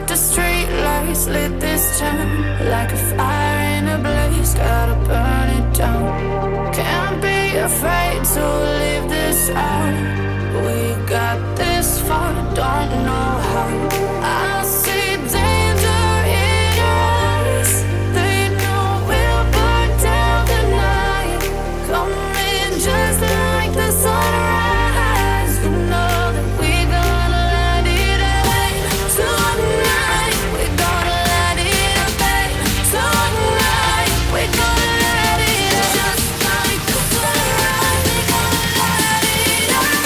the street lights lit this town like a fire in a blaze, gotta burn it down. Can't be afraid to leave this out. We got this far, don't know how. I see danger in your eyes. They know we'll burn down the night. Coming just like the sunrise. You know that we gonna let it rain. Tonight we gonna let it rain. Tonight we gonna let it rain. Just like the sunrise, we gonna let it rain.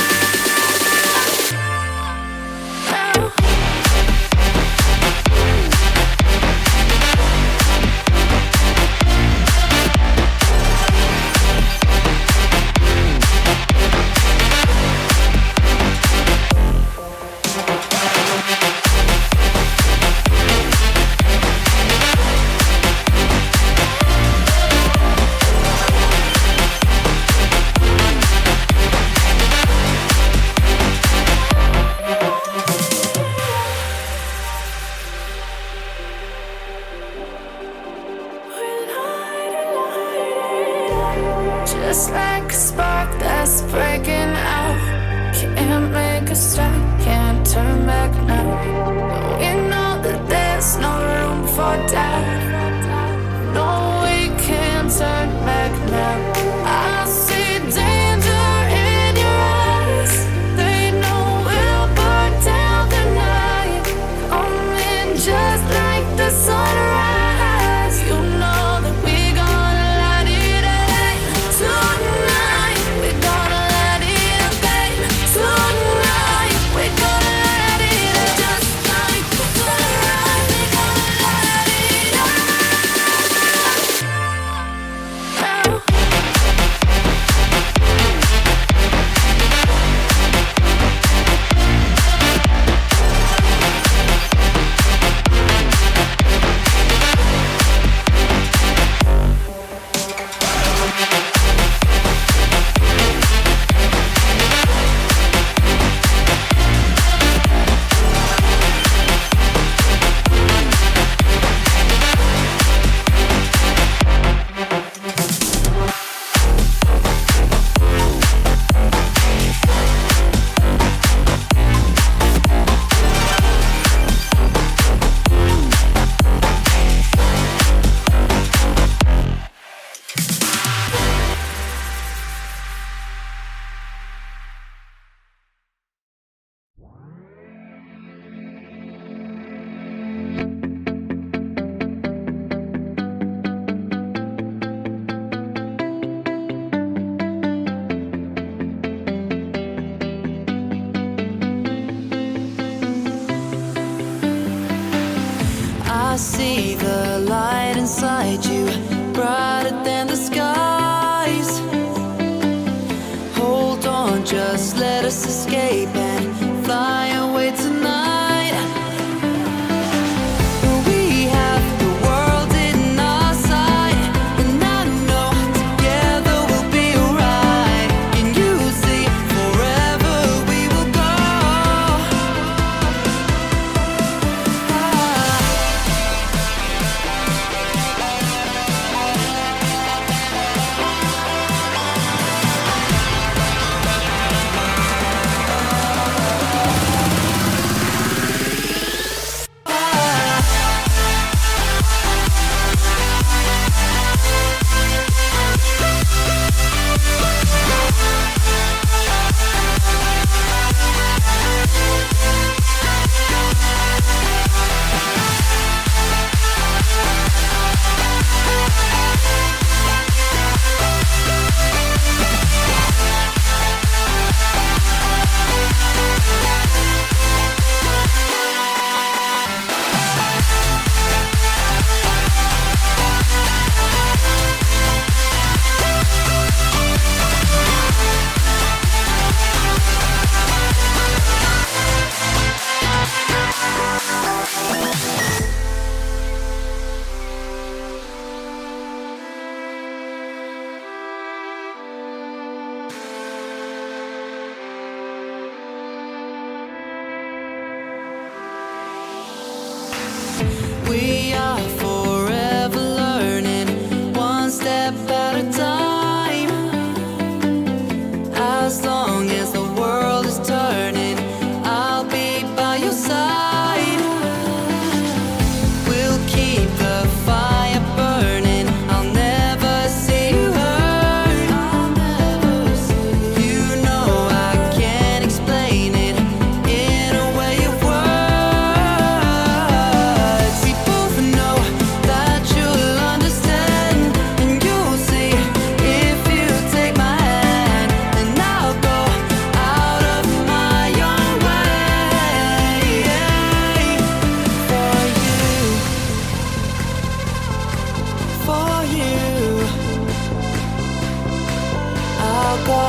Just like a spark that's breaking out. Can't make a stop, can't turn back now. We know that there's no room for doubt. No, we can't turn back now. I see danger in your eyes. They know we'll burn down the night. Coming just like the sunrise. You know that we gonna let it rain. Tonight we gonna let it rain. Tonight we gonna let it rain. Just like the sunrise, we gonna let it rain. better time. As long as the world is turning, I'll be by your side. We'll keep the fire burning. I'll never see you hurt. You know I can't explain it in a way of words. We both know that you'll understand, and you'll see if you take my hand. And I'll go out of my own way for you. I'll go